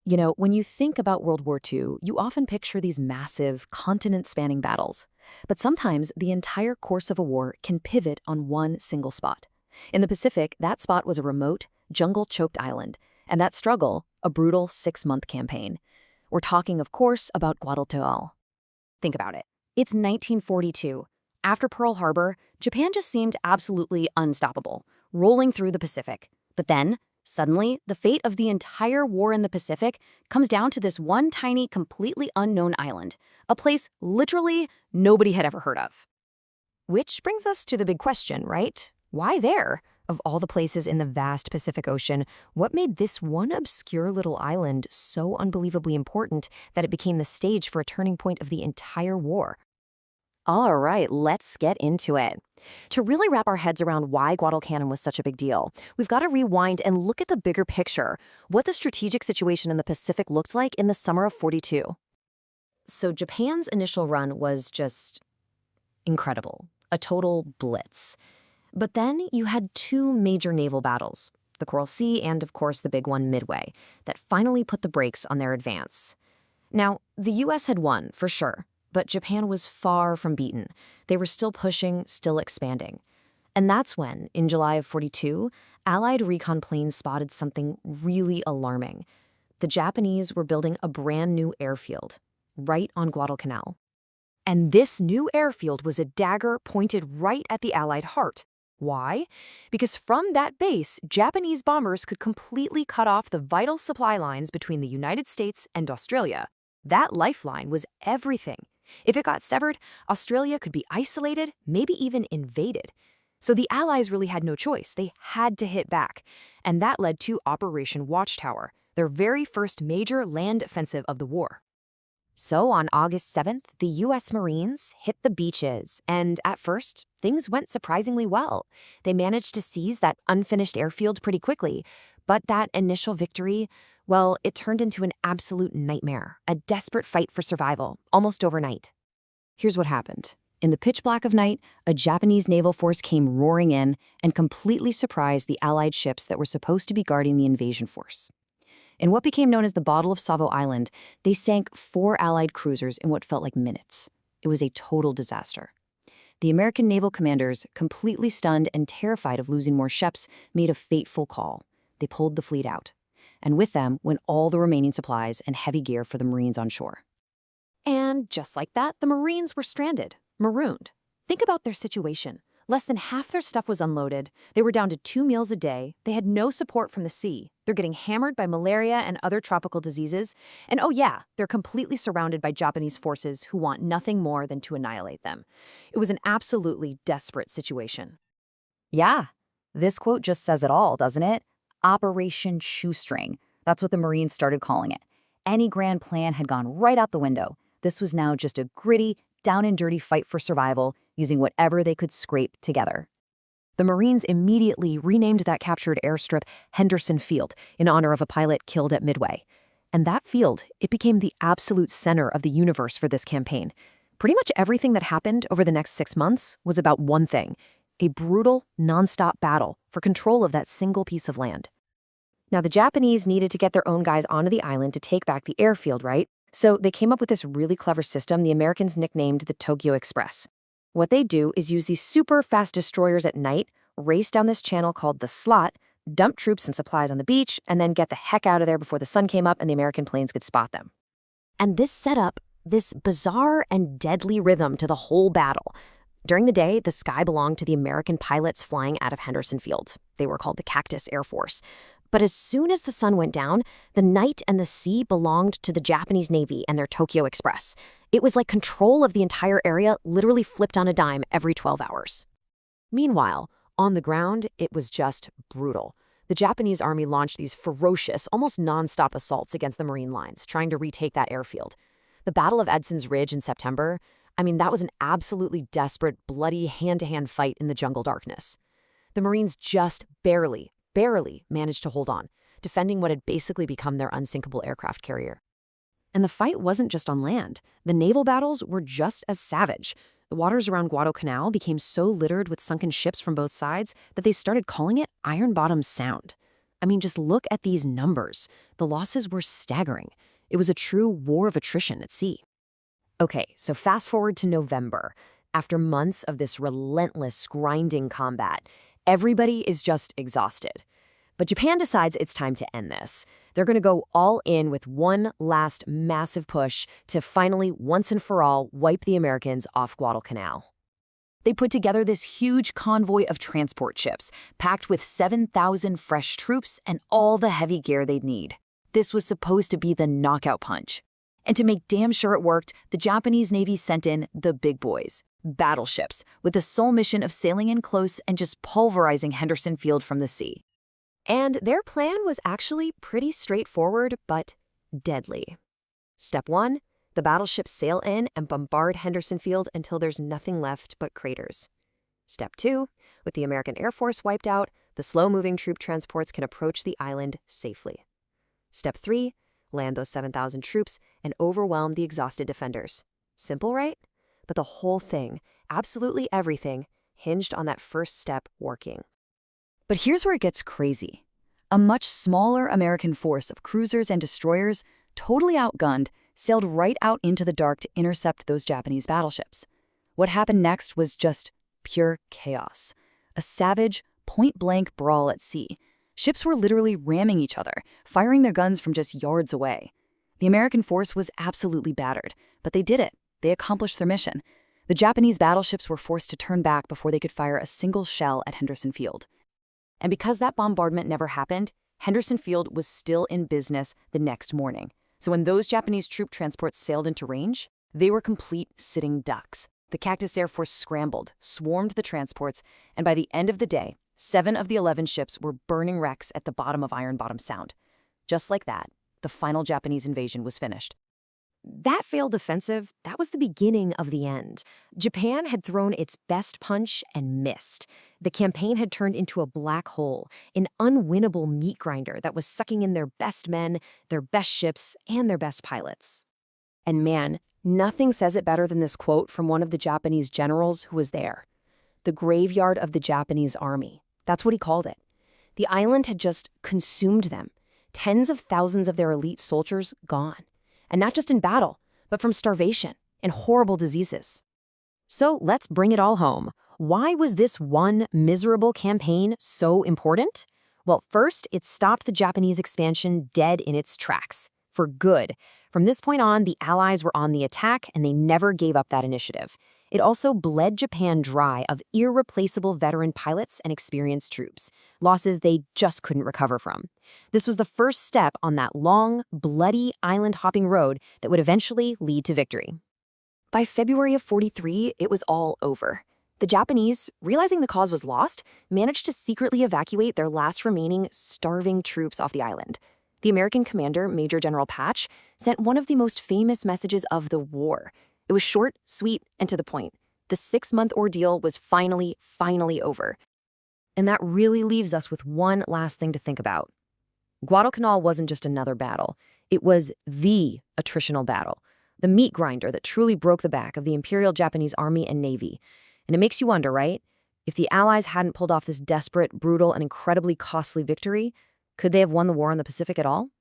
You know, when you think about World War II, you often picture these massive, continent-spanning battles. But sometimes the entire course of a war can pivot on one single spot. In the Pacific, that spot was a remote, jungle-choked island, and that struggle, a brutal 6-month campaign. We're talking, of course, about Guadalcanal. Think about it. It's 1942. After Pearl Harbor, Japan just seemed absolutely unstoppable, rolling through the Pacific. But then, suddenly, the fate of the entire war in the Pacific comes down to this one tiny, completely unknown island, a place literally nobody had ever heard of. Which brings us to the big question, right? Why there? Of all the places in the vast Pacific Ocean, what made this one obscure little island so unbelievably important that it became the stage for a turning point of the entire war? All right, let's get into it. To really wrap our heads around why Guadalcanal was such a big deal, we've got to rewind and look at the bigger picture, what the strategic situation in the Pacific looked like in the summer of 42. So Japan's initial run was just incredible, a total blitz. But then you had two major naval battles, the Coral Sea and, of course, the big one Midway, that finally put the brakes on their advance. Now, the US had won, for sure, but Japan was far from beaten. They were still pushing, still expanding. And that's when, in July of 42, Allied recon planes spotted something really alarming. The Japanese were building a brand new airfield, right on Guadalcanal. And this new airfield was a dagger pointed right at the Allied heart. Why? Because from that base, Japanese bombers could completely cut off the vital supply lines between the United States and Australia. That lifeline was everything. If it got severed, Australia could be isolated, maybe even invaded. So the Allies really had no choice. They had to hit back. And that led to Operation Watchtower, their very first major land offensive of the war. So on August 7th, the U.S. Marines hit the beaches, and at first, things went surprisingly well. They managed to seize that unfinished airfield pretty quickly, but that initial victory, well, it turned into an absolute nightmare, a desperate fight for survival, almost overnight. Here's what happened. In the pitch black of night, a Japanese naval force came roaring in and completely surprised the Allied ships that were supposed to be guarding the invasion force. In what became known as the Battle of Savo Island, they sank 4 Allied cruisers in what felt like minutes. It was a total disaster. The American naval commanders, completely stunned and terrified of losing more ships, made a fateful call. They pulled the fleet out. And with them went all the remaining supplies and heavy gear for the Marines on shore. And just like that, the Marines were stranded, marooned. Think about their situation. Less than half their stuff was unloaded. They were down to 2 meals a day. They had no support from the sea. They're getting hammered by malaria and other tropical diseases. And oh yeah, they're completely surrounded by Japanese forces who want nothing more than to annihilate them. It was an absolutely desperate situation. Yeah, this quote just says it all, doesn't it? Operation Shoestring. That's what the Marines started calling it. Any grand plan had gone right out the window. This was now just a gritty, down-and-dirty fight for survival, using whatever they could scrape together. The Marines immediately renamed that captured airstrip Henderson Field in honor of a pilot killed at Midway. And that field, it became the absolute center of the universe for this campaign. Pretty much everything that happened over the next 6 months was about one thing: a brutal, nonstop battle for control of that single piece of land. Now, the Japanese needed to get their own guys onto the island to take back the airfield, right? So they came up with this really clever system the Americans nicknamed the Tokyo Express. What they do is use these super fast destroyers at night, race down this channel called the Slot, dump troops and supplies on the beach, and then get the heck out of there before the sun came up and the American planes could spot them. And this set up this bizarre and deadly rhythm to the whole battle. During the day, the sky belonged to the American pilots flying out of Henderson Field. They were called the Cactus Air Force. But as soon as the sun went down, the night and the sea belonged to the Japanese Navy and their Tokyo Express. It was like control of the entire area literally flipped on a dime every 12 hours. Meanwhile, on the ground, it was just brutal. The Japanese army launched these ferocious, almost nonstop assaults against the Marine lines, trying to retake that airfield. The Battle of Edson's Ridge in September, that was an absolutely desperate, bloody hand-to-hand fight in the jungle darkness. The Marines just barely managed to hold on, defending what had basically become their unsinkable aircraft carrier. And the fight wasn't just on land. The naval battles were just as savage. The waters around Guadalcanal became so littered with sunken ships from both sides that they started calling it Iron Bottom Sound. I mean, just look at these numbers. The losses were staggering. It was a true war of attrition at sea. Okay, so fast forward to November. After months of this relentless, grinding combat, everybody is just exhausted. But Japan decides it's time to end this. They're going to go all in with one last massive push to finally, once and for all, wipe the Americans off Guadalcanal. They put together this huge convoy of transport ships, packed with 7,000 fresh troops and all the heavy gear they'd need. This was supposed to be the knockout punch. And to make damn sure it worked, the Japanese Navy sent in the big boys, battleships, with the sole mission of sailing in close and just pulverizing Henderson Field from the sea. And their plan was actually pretty straightforward, but deadly. Step 1, the battleships sail in and bombard Henderson Field until there's nothing left but craters. Step 2, with the American Air Force wiped out, the slow-moving troop transports can approach the island safely. Step 3, land those 7,000 troops and overwhelm the exhausted defenders. Simple, right? But the whole thing, absolutely everything, hinged on that first step working. But here's where it gets crazy. A much smaller American force of cruisers and destroyers, totally outgunned, sailed right out into the dark to intercept those Japanese battleships. What happened next was just pure chaos. A savage, point-blank brawl at sea. Ships were literally ramming each other, firing their guns from just yards away. The American force was absolutely battered, but they did it. They accomplished their mission. The Japanese battleships were forced to turn back before they could fire a single shell at Henderson Field. And because that bombardment never happened, Henderson Field was still in business the next morning. So when those Japanese troop transports sailed into range, they were complete sitting ducks. The Cactus Air Force scrambled, swarmed the transports, and by the end of the day, 7 of the 11 ships were burning wrecks at the bottom of Iron Bottom Sound. Just like that, the final Japanese invasion was finished. That failed offensive, that was the beginning of the end. Japan had thrown its best punch and missed. The campaign had turned into a black hole, an unwinnable meat grinder that was sucking in their best men, their best ships, and their best pilots. And man, nothing says it better than this quote from one of the Japanese generals who was there. The graveyard of the Japanese army. That's what he called it. The island had just consumed them. Tens of thousands of their elite soldiers gone. And not just in battle, but from starvation and horrible diseases. So let's bring it all home. Why was this one miserable campaign so important? Well, first, it stopped the Japanese expansion dead in its tracks. For good. From this point on, the Allies were on the attack, and they never gave up that initiative. It also bled Japan dry of irreplaceable veteran pilots and experienced troops, losses they just couldn't recover from. This was the first step on that long, bloody island-hopping road that would eventually lead to victory. By February of '43, it was all over. The Japanese, realizing the cause was lost, managed to secretly evacuate their last remaining starving troops off the island. The American commander, Major General Patch, sent one of the most famous messages of the war. It was short, sweet, and to the point. The 6-month ordeal was finally over. And that really leaves us with one last thing to think about. Guadalcanal wasn't just another battle. It was the attritional battle, the meat grinder that truly broke the back of the Imperial Japanese Army and Navy. And it makes you wonder, right? If the Allies hadn't pulled off this desperate, brutal, and incredibly costly victory, could they have won the war on the Pacific at all?